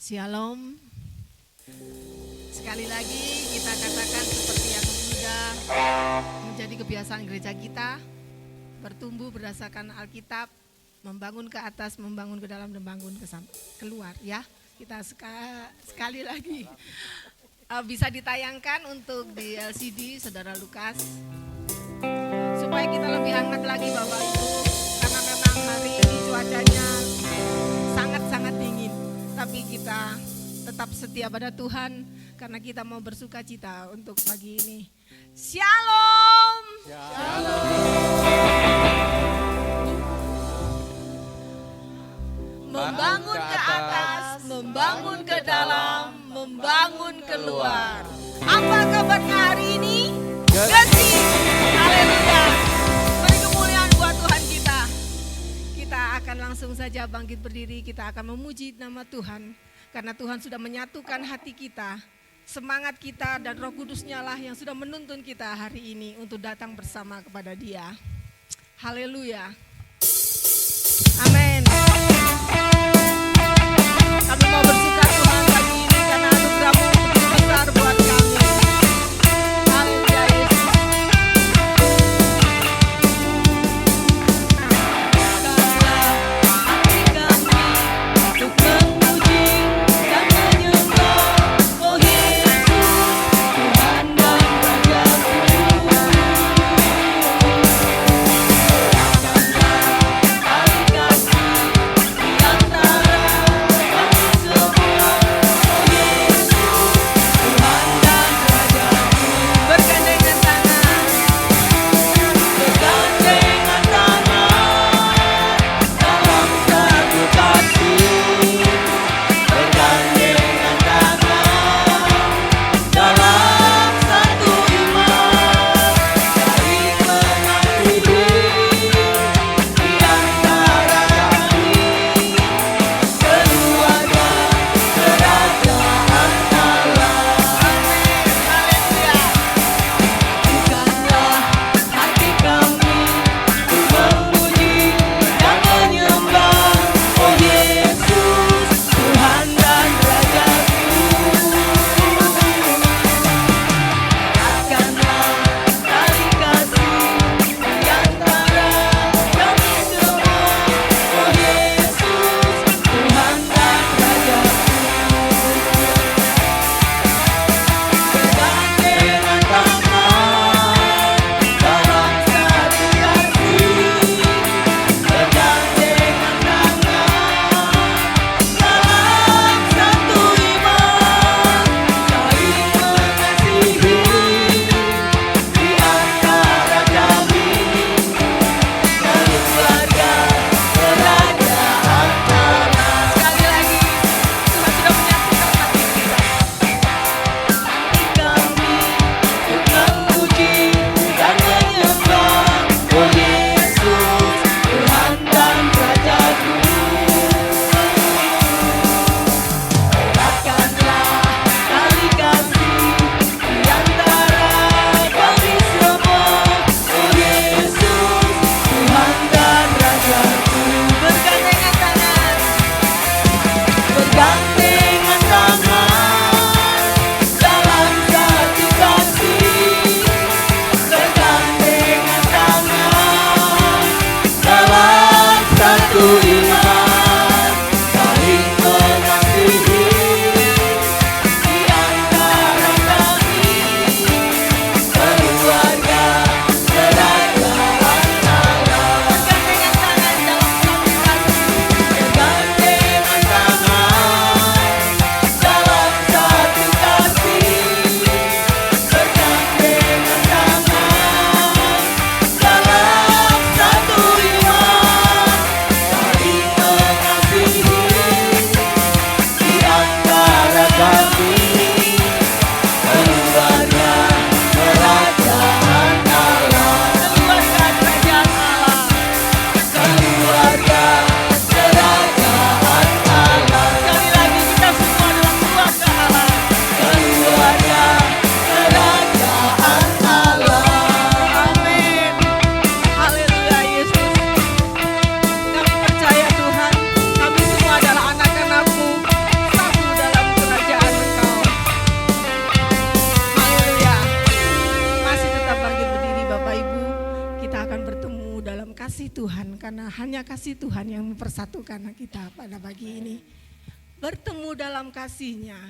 Shalom. Sekali lagi kita katakan seperti yang sudah menjadi kebiasaan gereja kita, bertumbuh berdasarkan Alkitab, membangun ke atas, membangun ke dalam, dan membangun keluar. Ya, kita sekali lagi bisa ditayangkan untuk di LCD Saudara Lukas, supaya kita lebih hangat lagi Bapak Ibu, karena memang hari ini cuacanya sangat-sangat dingin, tapi kita tetap setia pada Tuhan karena kita mau bersuka cita untuk pagi ini. Shalom. Shalom. Membangun ke atas, membangun ke dalam, membangun keluar. Apa kabarnya hari ini? Gesi. Haleluya. Beri kemuliaan buat Tuhan kita. Kita akan langsung saja bangkit berdiri, kita akan memuji nama Tuhan. Karena Tuhan sudah menyatukan hati kita, semangat kita, dan Roh Kudus-Nya lah yang sudah menuntun kita hari ini untuk datang bersama kepada Dia. Haleluya. Amin. Kami mau bersuka Tuhan pagi ini karena anugerah-Mu begitu besar buat kami. Haleluya Yesus. Kami hanya kasih Tuhan yang mempersatukan kita pada pagi ini. Bertemu dalam kasih-Nya.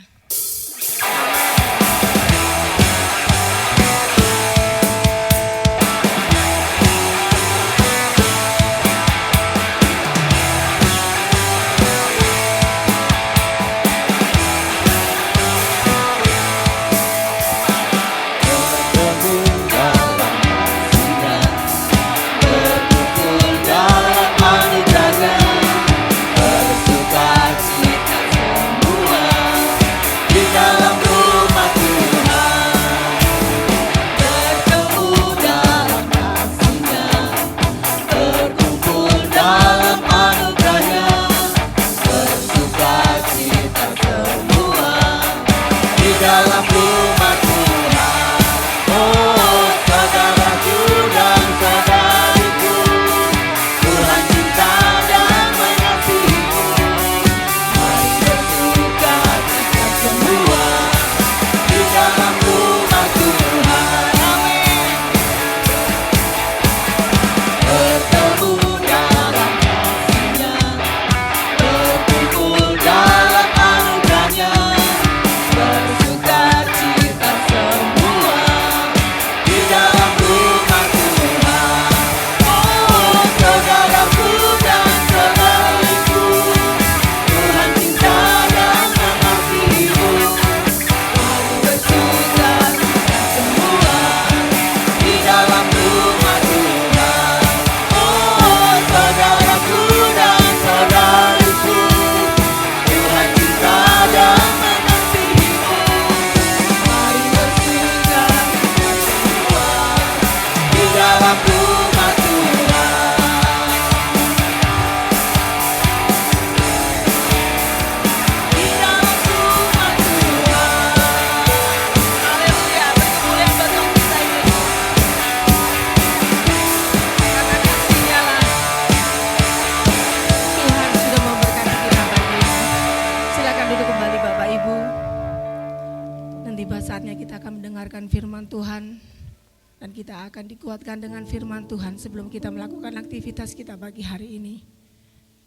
Dikuatkan dengan firman Tuhan sebelum kita melakukan aktivitas kita pagi hari ini.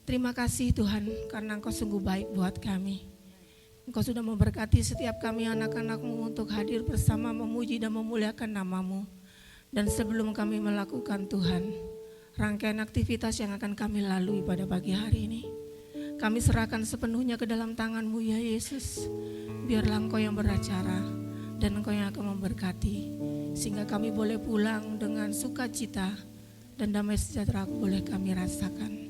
Terima kasih Tuhan karena Engkau sungguh baik buat kami. Engkau sudah memberkati setiap kami anak-anak-Mu untuk hadir bersama memuji dan memuliakan nama-Mu. Dan sebelum kami melakukan Tuhan, rangkaian aktivitas yang akan kami lalui pada pagi hari ini, kami serahkan sepenuhnya ke dalam tangan-Mu ya Yesus. Biarlah Engkau yang beracara dan Engkau yang akan memberkati, sehingga kami boleh pulang dengan sukacita dan damai sejahtera boleh kami rasakan.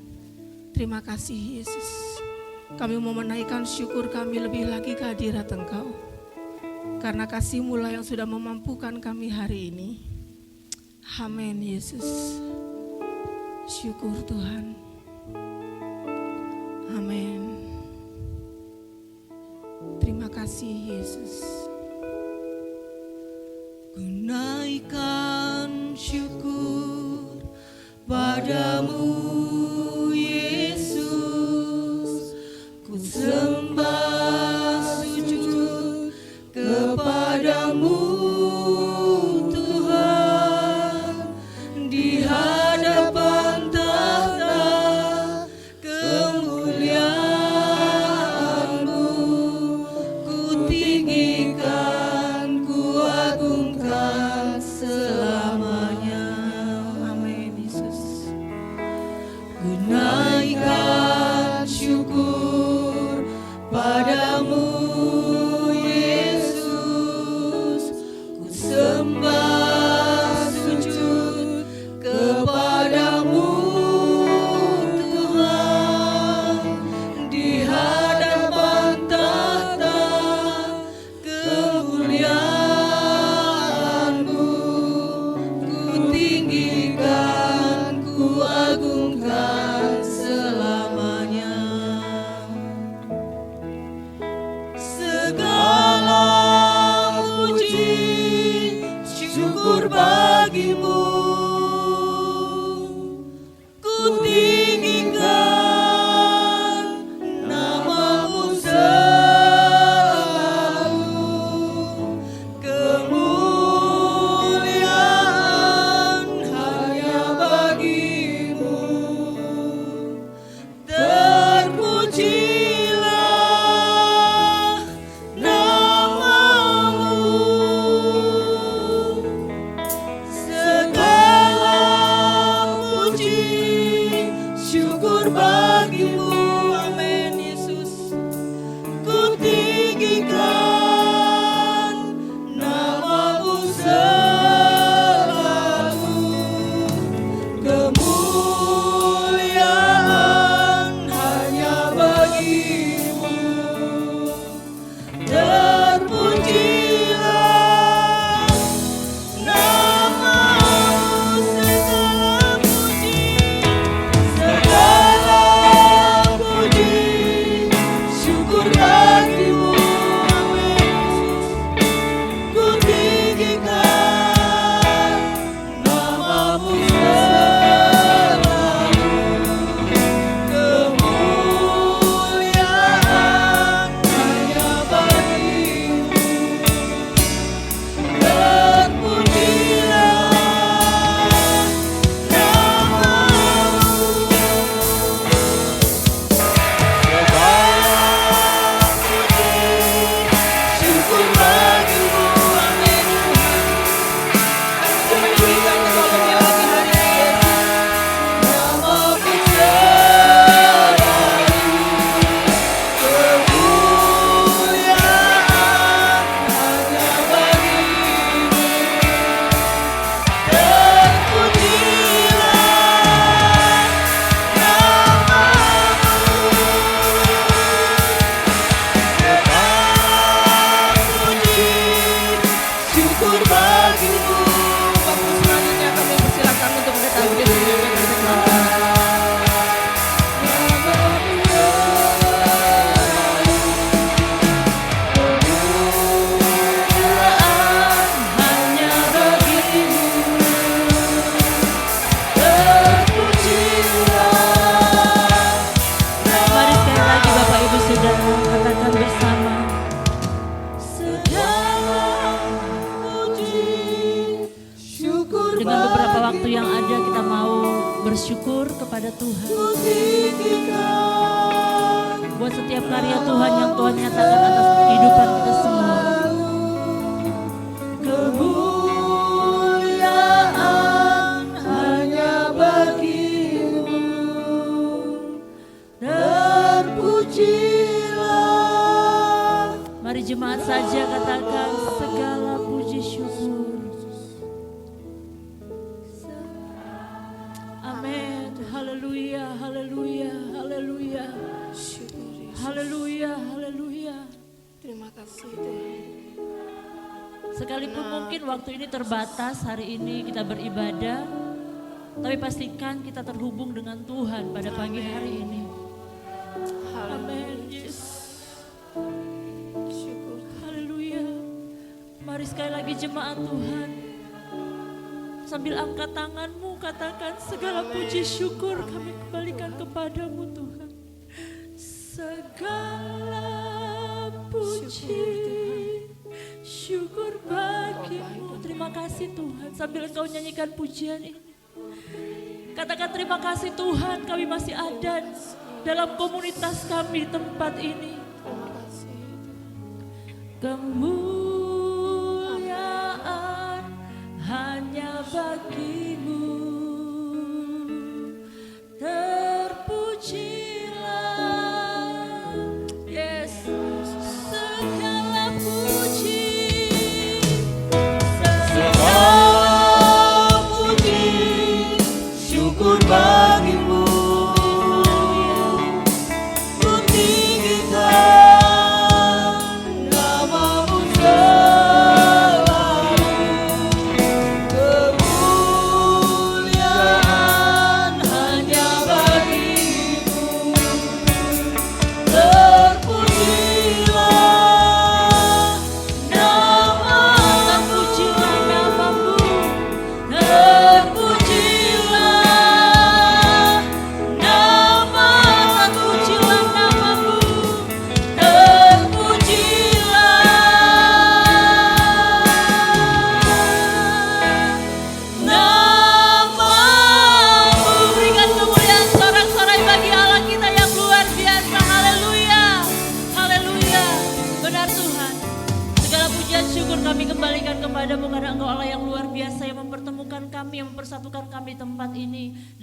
Terima kasih Yesus. Kami mau menaikkan syukur kami lebih lagi ke hadirat Engkau, karena kasih-Mu lah yang sudah memampukan kami hari ini. Amin Yesus. Syukur Tuhan. Amin. Terima kasih Yesus. Ku naikkan syukur padamu Yesus, ku sembah sujud kepadamu Tuhan, di hadapan tahta kemuliaan-Mu ku tinggikan, ku agungkan selamanya. Amin Yesus. Ku naikkan syukur padamu Yesus, ku sembah sujud kepadamu Tuhan, di hadapan tahta kemuliaan-Mu ku tinggikan, ku agungkan syukur bagimu, amin Yesus. Ku tinggikan namamu selalu, kemuliaan hanya bagimu. Terpujilah namamu, segala puji, segala puji, syukur bagimu, amin Yesus. Ku tinggikan namamu selalu, kemuliaan hanya bagimu. Terpujilah namamu, syukur bagimu, amin Tuhan. Kami berikan kepada pagi hari ini, namamu selalu, kemuliaan hanya bagimu. Terpujilah namamu, syukur bagimu. Waktu selanjutnya kami persilakan untuk mendatangi diri yang hanya bagimu. Terpujilah. Mari sekali lagi Bapak Ibu Saudara katakan bersama. Segala puji, syukur Dengan beberapa waktu yang ada kita mau bersyukur kepada Tuhan ku tinggikan buat setiap karya Tuhan yang Tuhan nyatakan atas kehidupan kita semua. kemuliaan hanya bagimu. Terpujilah. Mari jemaat saja katakan segala puji syukur. Amin. Haleluya, haleluya, haleluya. Syukur Yesus. Haleluya, haleluya. Terima kasih Tuhan. Sekalipun mungkin waktu ini terbatas, hari ini kita beribadah, tapi pastikan kita terhubung dengan Tuhan pada pagi hari ini. Amin. Yes. Syukur. Haleluya. Mari sekali lagi jemaat Tuhan, sambil angkat tanganmu katakan segala puji syukur kami kembalikan kepadamu Tuhan. Segala puji syukur bagimu. Terima kasih Tuhan. Sambil engkau nyanyikan pujian ini, katakan terima kasih Tuhan, kami masih ada dalam komunitas kami di tempat ini. Terima kasih Tuhan. Kemuliaan hanya bagimu. Terpujilah, yes, segala puji, Segala puji, syukur bagimu. Ku tinggikan namamu selalu, kemuliaan hanya bagimu.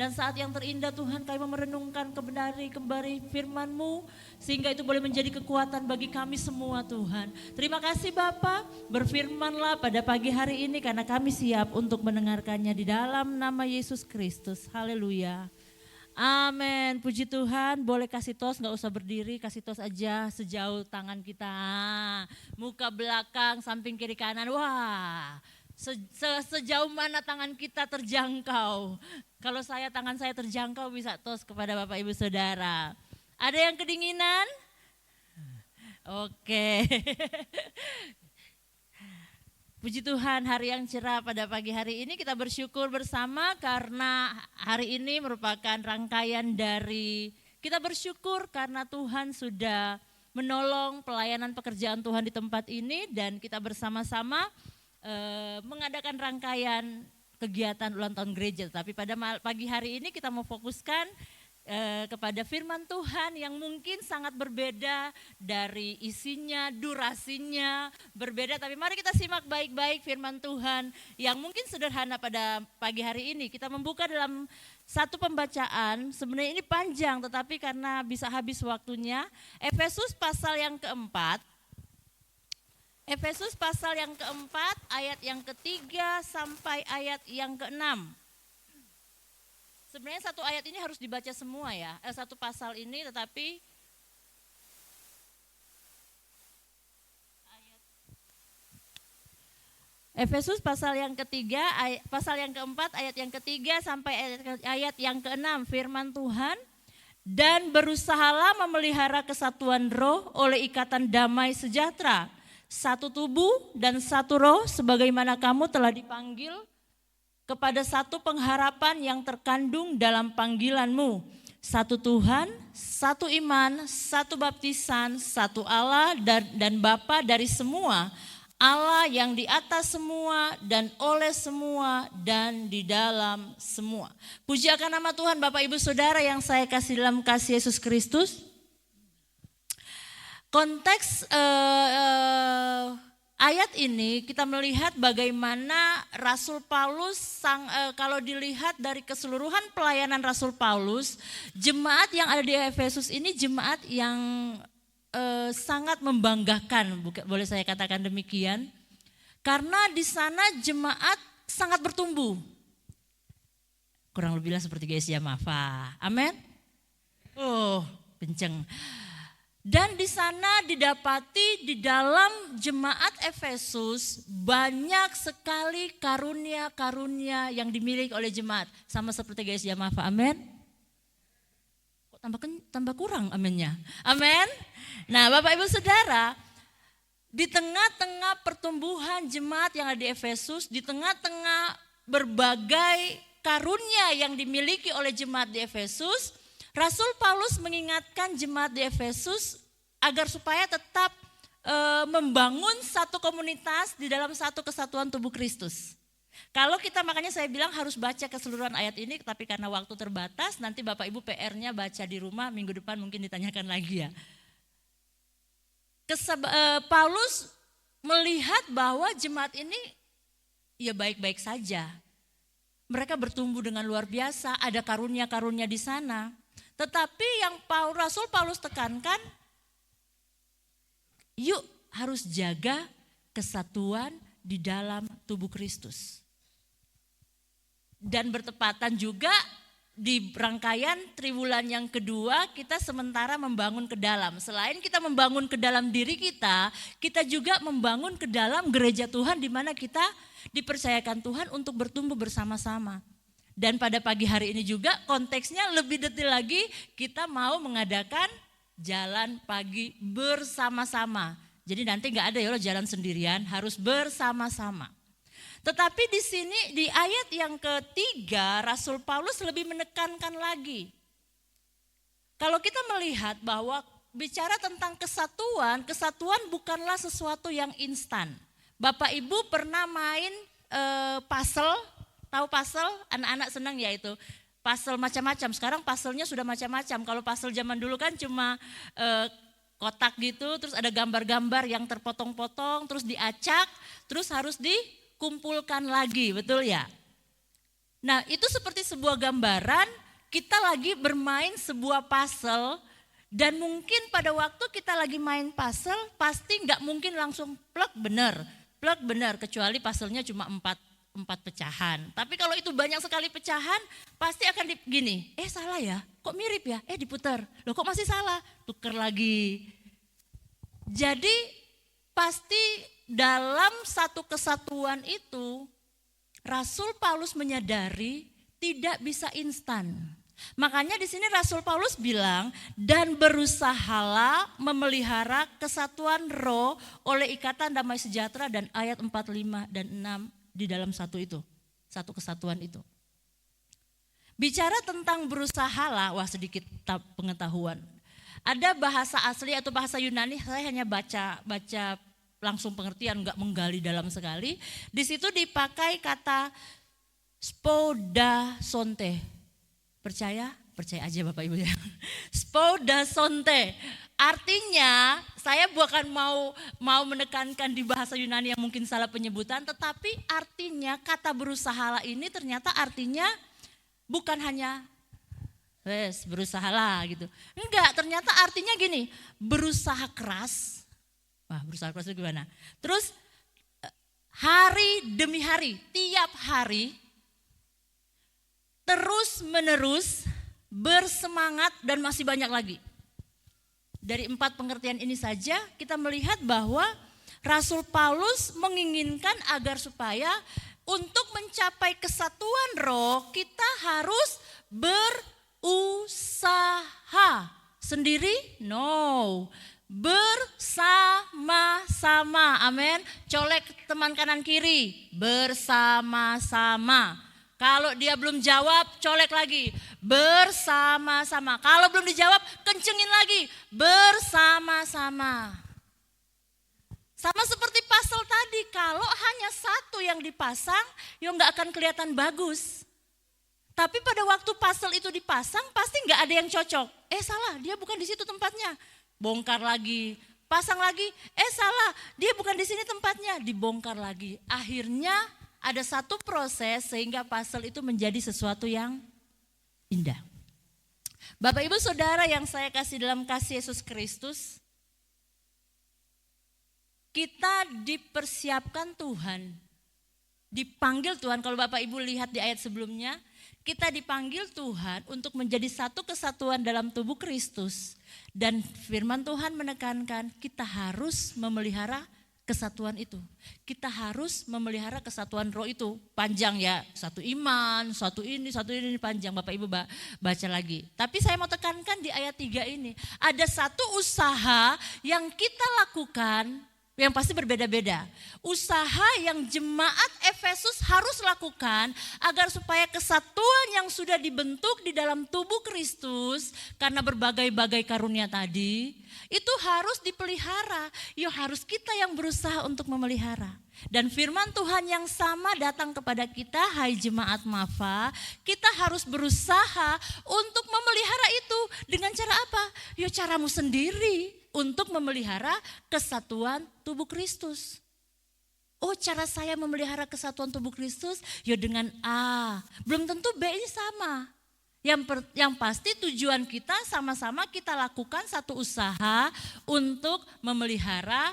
Dan saat yang terindah Tuhan kami merenungkan kembali firman-Mu sehingga itu boleh menjadi kekuatan bagi kami semua Tuhan. Terima kasih Bapa, berfirmanlah pada pagi hari ini karena kami siap untuk mendengarkannya di dalam nama Yesus Kristus. Haleluya. Amin, puji Tuhan. Boleh kasih tos, gak usah berdiri, kasih tos aja sejauh tangan kita. Muka belakang, samping kiri kanan, wah. Sejauh mana tangan kita terjangkau. Kalau tangan saya terjangkau bisa tos kepada Bapak Ibu Saudara. Ada yang kedinginan? Oke. Puji Tuhan, hari yang cerah pada pagi hari ini kita bersyukur bersama karena hari ini merupakan rangkaian dari kita bersyukur karena Tuhan sudah menolong pelayanan pekerjaan Tuhan di tempat ini dan kita bersama-sama mengadakan rangkaian kegiatan ulang tahun gereja. Tapi pada pagi hari ini kita mau fokuskan kepada firman Tuhan yang mungkin sangat berbeda dari isinya, durasinya berbeda. Tapi mari kita simak baik-baik firman Tuhan yang mungkin sederhana pada pagi hari ini. Kita membuka dalam satu pembacaan, sebenarnya ini panjang tetapi karena bisa habis waktunya. Efesus pasal yang keempat. Efesus pasal yang keempat, ayat yang ketiga sampai ayat yang keenam. Sebenarnya satu ayat ini harus dibaca semua ya, satu pasal ini tetapi Efesus pasal yang ketiga, pasal yang keempat, ayat yang ketiga sampai ayat yang keenam, firman Tuhan. Dan berusahalah memelihara kesatuan roh oleh ikatan damai sejahtera. Satu tubuh dan satu roh sebagaimana kamu telah dipanggil kepada satu pengharapan yang terkandung dalam panggilanmu. Satu Tuhan, satu iman, satu baptisan, satu Allah dan Bapa dari semua. Allah yang di atas semua dan oleh semua dan di dalam semua. Puji akan nama Tuhan Bapak Ibu Saudara yang saya kasih dalam kasih Yesus Kristus. Konteks ayat ini kita melihat bagaimana Rasul Paulus kalau dilihat dari keseluruhan pelayanan Rasul Paulus, jemaat yang ada di Efesus ini jemaat yang sangat membanggakan, boleh saya katakan demikian, karena di sana jemaat sangat bertumbuh. Kurang lebihlah seperti Gereja Mafa, amin. Oh, kenceng. Dan di sana didapati di dalam jemaat Efesus banyak sekali karunia-karunia yang dimiliki oleh jemaat. Sama seperti Gereja Mafa, amin. Kok tambah kurang aminnya, amin. Nah Bapak Ibu Saudara, di tengah-tengah pertumbuhan jemaat yang ada di Efesus, di tengah-tengah berbagai karunia yang dimiliki oleh jemaat di Efesus, Rasul Paulus mengingatkan jemaat di Efesus agar supaya tetap membangun satu komunitas di dalam satu kesatuan tubuh Kristus. Kalau kita makanya saya bilang harus baca keseluruhan ayat ini, tapi karena waktu terbatas nanti Bapak Ibu PR-nya baca di rumah, minggu depan mungkin ditanyakan lagi ya. Paulus melihat bahwa jemaat ini ya baik-baik saja. Mereka bertumbuh dengan luar biasa, ada karunia-karunia di sana. Tetapi yang Rasul Paulus tekankan, yuk harus jaga kesatuan di dalam tubuh Kristus. Dan bertepatan juga di rangkaian triwulan yang kedua kita sementara membangun ke dalam. Selain kita membangun ke dalam diri kita, kita juga membangun ke dalam gereja Tuhan di mana kita dipercayakan Tuhan untuk bertumbuh bersama-sama. Dan pada pagi hari ini juga konteksnya lebih detail lagi, kita mau mengadakan jalan pagi bersama-sama. Jadi nanti gak ada ya jalan sendirian, harus bersama-sama. Tetapi di sini di ayat yang ketiga Rasul Paulus lebih menekankan lagi. Kalau kita melihat bahwa bicara tentang kesatuan, kesatuan bukanlah sesuatu yang instan. Bapak Ibu pernah main puzzle? Tahu puzzle? Anak-anak senang ya itu. Puzzle macam-macam. Sekarang puzzle-nya sudah macam-macam. Kalau puzzle zaman dulu kan cuma kotak gitu, terus ada gambar-gambar yang terpotong-potong, terus diacak, terus harus dikumpulkan lagi, betul ya? Nah, itu seperti sebuah gambaran kita lagi bermain sebuah puzzle dan mungkin pada waktu kita lagi main puzzle pasti nggak mungkin langsung plug bener kecuali puzzle-nya cuma empat pecahan. Tapi kalau itu banyak sekali pecahan pasti akan gini, salah ya, kok mirip ya, diputar, loh kok masih salah, tuker lagi. Jadi pasti dalam satu kesatuan itu Rasul Paulus menyadari tidak bisa instan. Makanya di sini Rasul Paulus bilang, dan berusahalah memelihara kesatuan roh oleh ikatan damai sejahtera, dan ayat 45 dan 6 di dalam satu kesatuan itu. Bicara tentang berusahalah, wah sedikit pengetahuan. Ada bahasa asli atau bahasa Yunani, saya hanya baca langsung pengertian, enggak menggali dalam sekali. Di situ dipakai kata spodasonte. Percaya aja Bapak Ibu ya. Spodasonte. Artinya, saya bukan mau menekankan di bahasa Yunani yang mungkin salah penyebutan, tetapi artinya kata berusahalah ini ternyata artinya bukan hanya berusahalah gitu. Enggak, ternyata artinya gini, berusaha keras. Wah, berusaha keras itu gimana? Terus hari demi hari, tiap hari terus menerus bersemangat dan masih banyak lagi. Dari 4 pengertian ini saja kita melihat bahwa Rasul Paulus menginginkan agar supaya untuk mencapai kesatuan roh kita harus berusaha. Sendiri? No. Bersama-sama. Amin. Colek teman kanan kiri. Bersama-sama. Kalau dia belum jawab, colek lagi. Bersama-sama. Kalau belum dijawab, kencengin lagi. Bersama-sama. Sama seperti puzzle tadi, kalau hanya satu yang dipasang, ya nggak akan kelihatan bagus. Tapi pada waktu puzzle itu dipasang, pasti nggak ada yang cocok. Salah, dia bukan di situ tempatnya. Bongkar lagi, pasang lagi. Salah, dia bukan di sini tempatnya. Dibongkar lagi. Akhirnya ada satu proses sehingga puzzle itu menjadi sesuatu yang indah. Bapak Ibu Saudara yang saya kasih dalam kasih Yesus Kristus, kita dipersiapkan Tuhan, dipanggil Tuhan. Kalau Bapak Ibu lihat di ayat sebelumnya, kita dipanggil Tuhan untuk menjadi satu kesatuan dalam tubuh Kristus. Dan firman Tuhan menekankan kita harus memelihara kesatuan itu. Kita harus memelihara kesatuan roh itu. Panjang ya, satu iman, satu ini panjang. Bapak Ibu baca lagi. Tapi saya mau tekankan di ayat 3 ini. Ada satu usaha yang kita lakukan yang pasti berbeda-beda. Usaha yang jemaat Efesus harus lakukan agar supaya kesatuan yang sudah dibentuk di dalam tubuh Kristus karena berbagai-bagai karunia tadi itu harus dipelihara. Harus kita yang berusaha untuk memelihara. Dan firman Tuhan yang sama datang kepada kita, hai jemaat Mafa, kita harus berusaha untuk memelihara itu. Dengan cara apa? Caramu sendiri. Untuk memelihara kesatuan tubuh Kristus. Cara saya memelihara kesatuan tubuh Kristus dengan A. Belum tentu B ini sama. Yang pasti tujuan kita sama-sama kita lakukan satu usaha untuk memelihara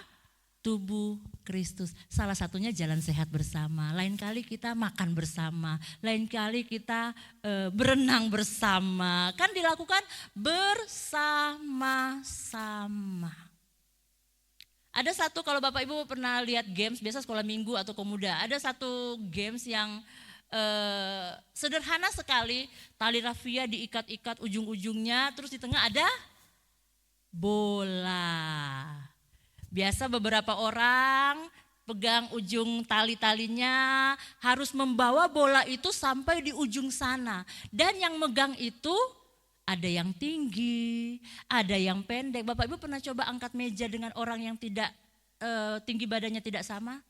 tubuh Kristus. Salah satunya jalan sehat bersama. Lain kali kita makan bersama. Lain kali kita berenang bersama. Kan dilakukan bersama-sama. Ada satu, kalau Bapak Ibu pernah lihat games, biasa sekolah minggu atau pemuda. Ada satu games yang sederhana sekali. Tali rafia diikat-ikat ujung-ujungnya. Terus di tengah ada bola. Biasa beberapa orang pegang ujung tali-talinya, harus membawa bola itu sampai di ujung sana. Dan yang megang itu ada yang tinggi, ada yang pendek. Bapak Ibu pernah coba angkat meja dengan orang yang tidak tinggi badannya tidak sama?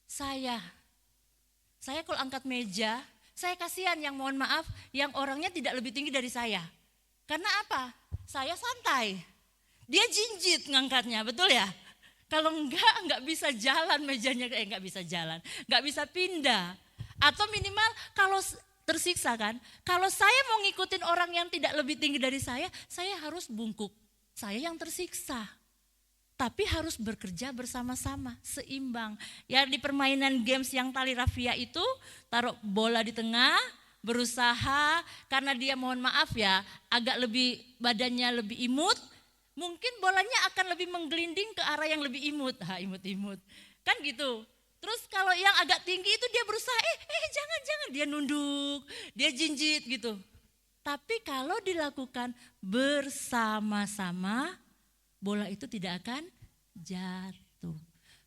Saya kalau angkat meja, saya kasihan yang mohon maaf, yang orangnya tidak lebih tinggi dari saya. Karena apa? Saya santai. Dia jinjit ngangkatnya, betul ya? Kalau enggak bisa jalan mejanya, enggak bisa jalan, enggak bisa pindah. Atau minimal kalau tersiksa kan? Kalau saya mau ngikutin orang yang tidak lebih tinggi dari saya harus bungkuk. Saya yang tersiksa. Tapi harus bekerja bersama-sama, seimbang. Ya di permainan games yang tali rafia itu, taruh bola di tengah, berusaha, karena dia mohon maaf ya, agak lebih badannya lebih imut, mungkin bolanya akan lebih menggelinding ke arah yang lebih imut. Imut-imut. Kan gitu. Terus kalau yang agak tinggi itu dia berusaha, jangan, dia nunduk, dia jinjit gitu. Tapi kalau dilakukan bersama-sama, bola itu tidak akan jatuh.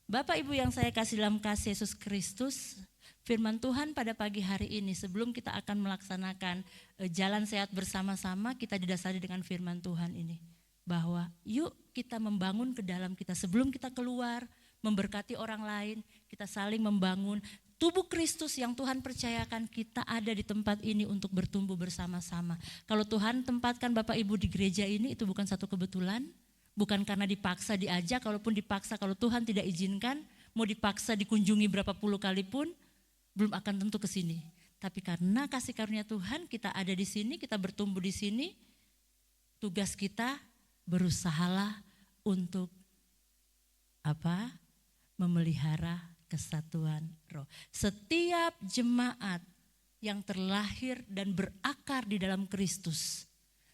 Bapak Ibu yang saya kasih dalam kasih Yesus Kristus, firman Tuhan pada pagi hari ini sebelum kita akan melaksanakan jalan sehat bersama-sama, kita didasari dengan firman Tuhan ini. Bahwa yuk kita membangun ke dalam kita sebelum kita keluar, memberkati orang lain, kita saling membangun. Tubuh Kristus yang Tuhan percayakan kita ada di tempat ini untuk bertumbuh bersama-sama. Kalau Tuhan tempatkan Bapak Ibu di gereja ini itu bukan satu kebetulan. Bukan karena dipaksa diajak, kalaupun dipaksa kalau Tuhan tidak izinkan, mau dipaksa dikunjungi berapa puluh kali pun, belum akan tentu ke sini. Tapi karena kasih karunia Tuhan kita ada di sini, kita bertumbuh di sini, tugas kita berusahalah untuk apa? Memelihara kesatuan roh. Setiap jemaat yang terlahir dan berakar di dalam Kristus.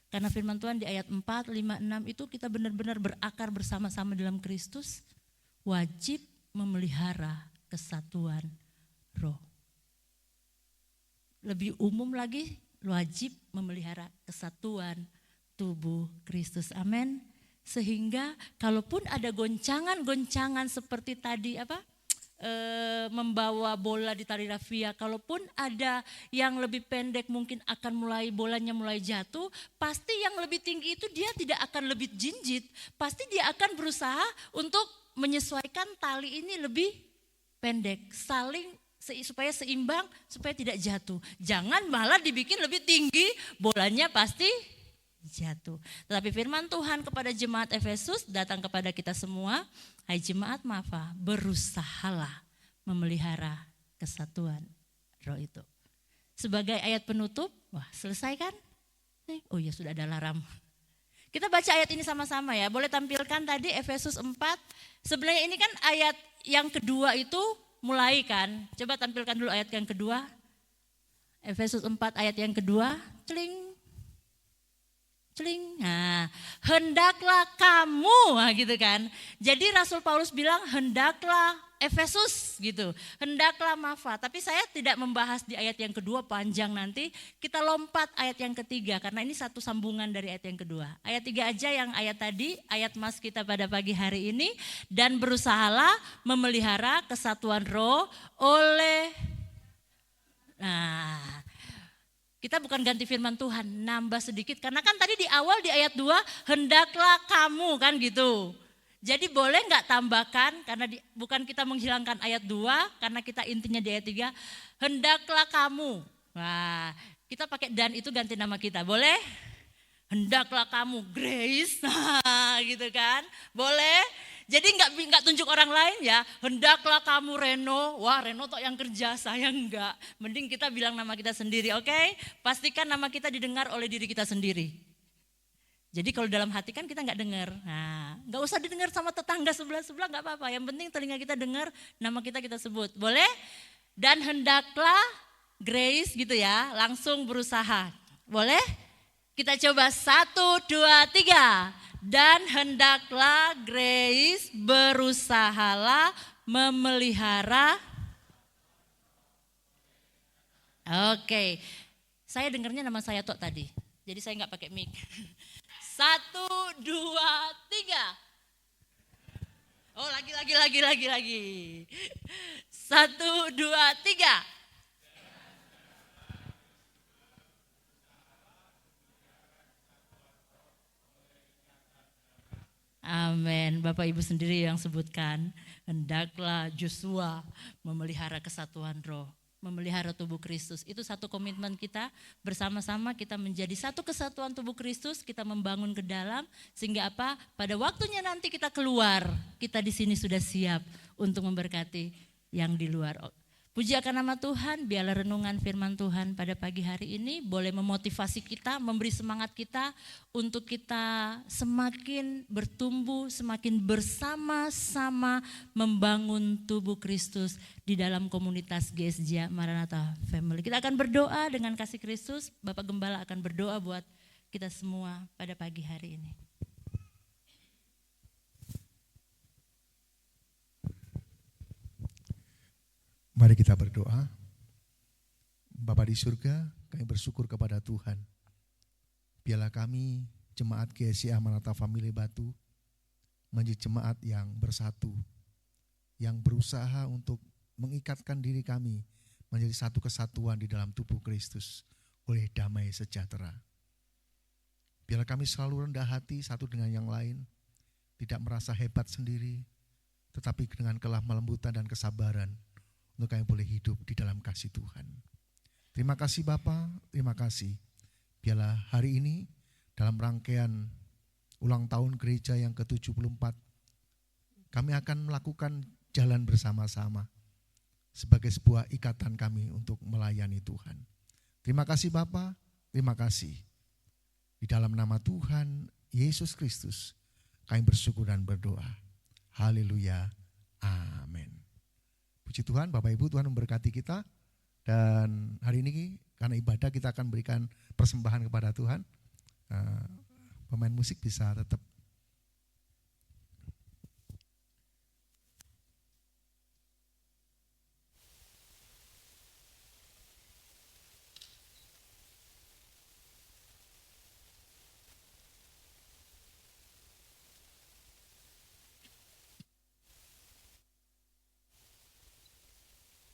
Karena firman Tuhan di ayat 4, 5, 6 itu kita benar-benar berakar bersama-sama dalam Kristus. Wajib memelihara kesatuan roh. Lebih umum lagi, wajib memelihara kesatuan tubuh Kristus. Amin. Sehingga kalaupun ada goncangan-goncangan seperti tadi membawa bola di tali rafia, kalaupun ada yang lebih pendek mungkin akan bolanya mulai jatuh, pasti yang lebih tinggi itu dia tidak akan lebih jinjit, pasti dia akan berusaha untuk menyesuaikan tali ini lebih pendek, supaya seimbang, supaya tidak jatuh. Jangan malah dibikin lebih tinggi, bolanya pasti jatuh. Tetapi firman Tuhan kepada jemaat Efesus datang kepada kita semua, hai jemaat Mafa, berusahalah memelihara kesatuan roh itu. Sebagai ayat penutup, selesai kan? Oh ya sudah ada alarm. Kita baca ayat ini sama-sama ya, boleh tampilkan tadi Efesus 4. Sebenarnya ini kan ayat yang kedua itu mulai kan, coba tampilkan dulu ayat yang kedua. Efesus 4 ayat yang kedua, celing. Nah, hendaklah kamu, gitu kan. Jadi Rasul Paulus bilang hendaklah Efesus gitu, hendaklah Mafa. Tapi saya tidak membahas di ayat yang kedua, panjang nanti. Kita lompat ayat yang ketiga karena ini satu sambungan dari ayat yang kedua. Ayat 3 aja yang ayat tadi, ayat mas kita pada pagi hari ini. Dan berusahalah memelihara kesatuan roh oleh, kita bukan ganti firman Tuhan, nambah sedikit. Karena kan tadi di awal di ayat 2, hendaklah kamu kan gitu. Jadi boleh gak tambahkan, karena bukan kita menghilangkan ayat 2, karena kita intinya di ayat 3, hendaklah kamu. Wah, kita pakai dan itu ganti nama kita, boleh? Hendaklah kamu Grace, gitu kan, boleh? Jadi nggak tunjuk orang lain ya, hendaklah kamu Reno, wah Reno tok yang kerja, saya enggak. Mending kita bilang nama kita sendiri, oke? Pastikan nama kita didengar oleh diri kita sendiri. Jadi kalau dalam hati kan kita nggak dengar, nggak usah didengar sama tetangga sebelah-sebelah nggak apa-apa. Yang penting telinga kita dengar, nama kita sebut, boleh? Dan hendaklah Grace gitu ya, langsung berusaha, boleh? Kita coba 1, 2, 3. Dan hendaklah Grace berusahalah memelihara. Oke, saya dengarnya nama saya tok tadi, jadi saya nggak pakai mic. 1, 2, 3. Oh lagi. 1, 2, 3. Amin. Bapak Ibu sendiri yang sebutkan, hendaklah Joshua memelihara kesatuan roh, memelihara tubuh Kristus. Itu satu komitmen kita, bersama-sama kita menjadi satu kesatuan tubuh Kristus, kita membangun ke dalam, sehingga apa? Pada waktunya nanti kita keluar, kita di sini sudah siap untuk memberkati yang di luar. Puji akan nama Tuhan, biarlah renungan firman Tuhan pada pagi hari ini boleh memotivasi kita, memberi semangat kita untuk kita semakin bertumbuh, semakin bersama-sama membangun tubuh Kristus di dalam komunitas GSJ Maranatha Family. Kita akan berdoa dengan kasih Kristus, Bapak Gembala akan berdoa buat kita semua pada pagi hari ini. Mari kita berdoa. Bapa di surga, kami bersyukur kepada Tuhan. Biarlah kami, jemaat GSI Maranatha Family Batu, menjadi jemaat yang bersatu, yang berusaha untuk mengikatkan diri kami menjadi satu kesatuan di dalam tubuh Kristus oleh damai sejahtera. Biarlah kami selalu rendah hati satu dengan yang lain, tidak merasa hebat sendiri, tetapi dengan kelemah lembutan dan kesabaran, untuk kami boleh hidup di dalam kasih Tuhan. Terima kasih Bapa, terima kasih. Biarlah hari ini dalam rangkaian ulang tahun gereja yang ke-74, kami akan melakukan jalan bersama-sama sebagai sebuah ikatan kami untuk melayani Tuhan. Terima kasih Bapa, terima kasih. Di dalam nama Tuhan Yesus Kristus, kami bersyukur dan berdoa. Haleluya, amin. Puji Tuhan, Bapak Ibu, Tuhan memberkati kita. Dan hari ini karena ibadah kita akan berikan persembahan kepada Tuhan. Pemain musik bisa tetap.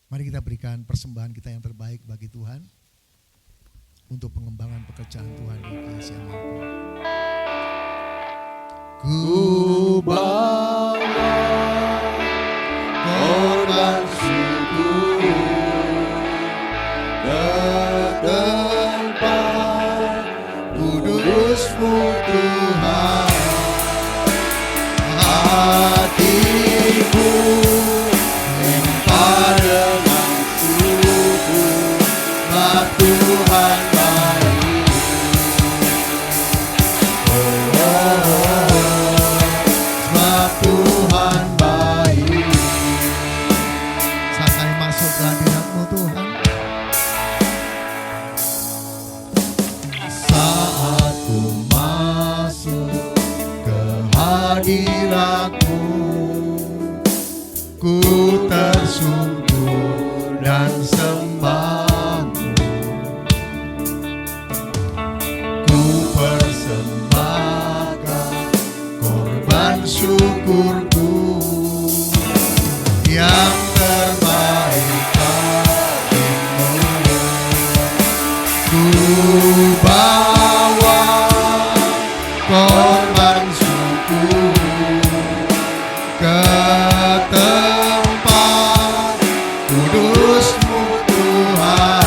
Mari kita berikan persembahan kita yang terbaik bagi Tuhan untuk pengembangan pekerjaan Tuhan di GSI Maranatha. Ku bawa korban syukur ke tempat kudus-Mu Tuhan, hatiku dengan syukur, sebab Tuhan baik. Sebab Tuhan baik. Saat kami masuk ke hadirat-Mu Tuhan, saat ku masuk ke hadirat-Mu, ku tersungkur dan sembah-Mu, ku persembahkan korban syukurku yang terbaik bagimu. Ku bawa korban syukur ke tempat kudus-Mu Tuhan,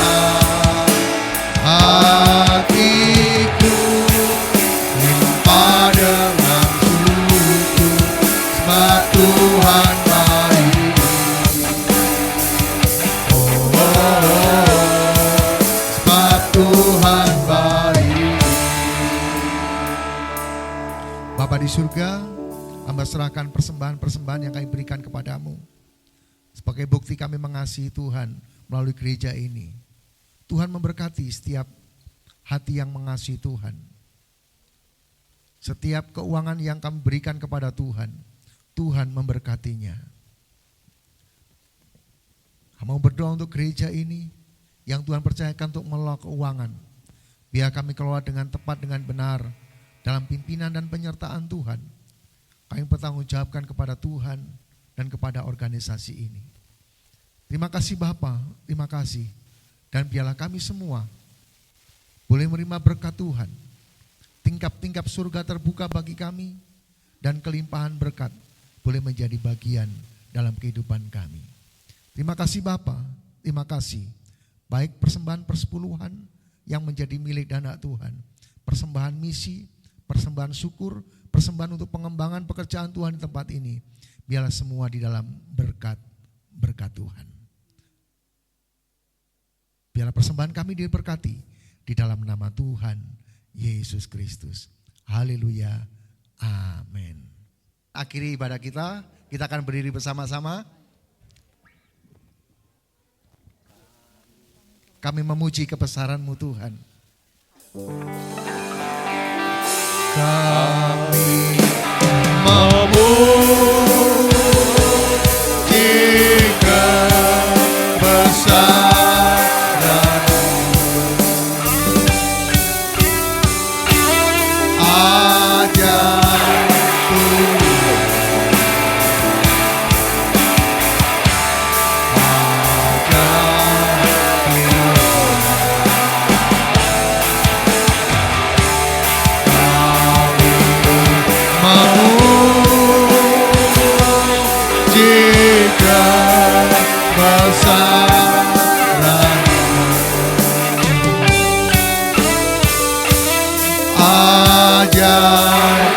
hatiku limpah dengan syukur, sebab Tuhan baik. Sebab Tuhan baik. Bapa di surga, hamba serahkan persembahan-persembahan yang kami berikan kepadamu sebagai bukti kami mengasihi Tuhan melalui gereja ini. Tuhan memberkati setiap hati yang mengasihi Tuhan. Setiap keuangan yang kami berikan kepada Tuhan, Tuhan memberkatinya. Kami mau berdoa untuk gereja ini yang Tuhan percayakan untuk mengelola keuangan. Biar kami kelola dengan tepat, dengan benar dalam pimpinan dan penyertaan Tuhan. Kami bertanggungjawabkan kepada Tuhan dan kepada organisasi ini. Terima kasih Bapa, terima kasih. Dan biarlah kami semua boleh menerima berkat Tuhan. Tingkap-tingkap surga terbuka bagi kami dan kelimpahan berkat boleh menjadi bagian dalam kehidupan kami. Terima kasih Bapa, terima kasih. Baik persembahan persepuluhan yang menjadi milik dan hak Tuhan, persembahan misi, persembahan syukur, persembahan untuk pengembangan pekerjaan Tuhan di tempat ini. Biarlah semua di dalam berkat Tuhan. Biarlah persembahan kami diberkati di dalam nama Tuhan Yesus Kristus. Haleluya. Amin. Akhiri ibadah kita akan berdiri bersama-sama. Kami memuji kebesaran-Mu Tuhan. Kami memuji kebesaran-Mu. Ajaib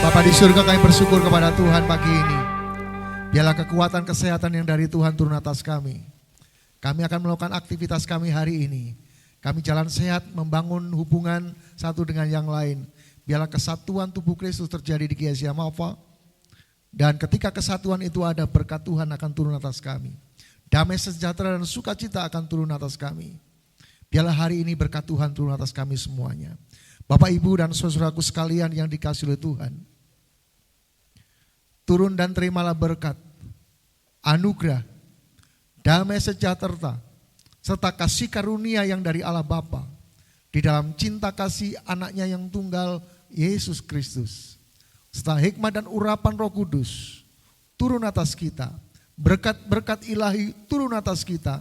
Bapa di surga, kami bersyukur kepada Tuhan pagi ini. Biarlah kekuatan kesehatan yang dari Tuhan turun atas kami. Kami akan melakukan aktivitas kami hari ini. Kami jalan sehat, membangun hubungan satu dengan yang lain. Biarlah kesatuan tubuh Kristus terjadi di GSI Amalfa. Dan ketika kesatuan itu ada, berkat Tuhan akan turun atas kami. Damai sejahtera dan sukacita akan turun atas kami. Biarlah hari ini berkat Tuhan turun atas kami semuanya. Bapak, Ibu, dan saudaraku sekalian yang dikasihi oleh Tuhan, turun dan terimalah berkat, anugerah, damai sejahtera, serta kasih karunia yang dari Allah Bapa di dalam cinta kasih anaknya yang tunggal, Yesus Kristus. Serta hikmat dan urapan Roh Kudus turun atas kita. Berkat-berkat ilahi turun atas kita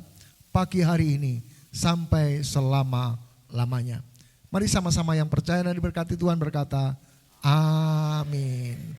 pagi hari ini sampai selama-lamanya. Mari sama-sama yang percaya dan diberkati Tuhan berkata, amin.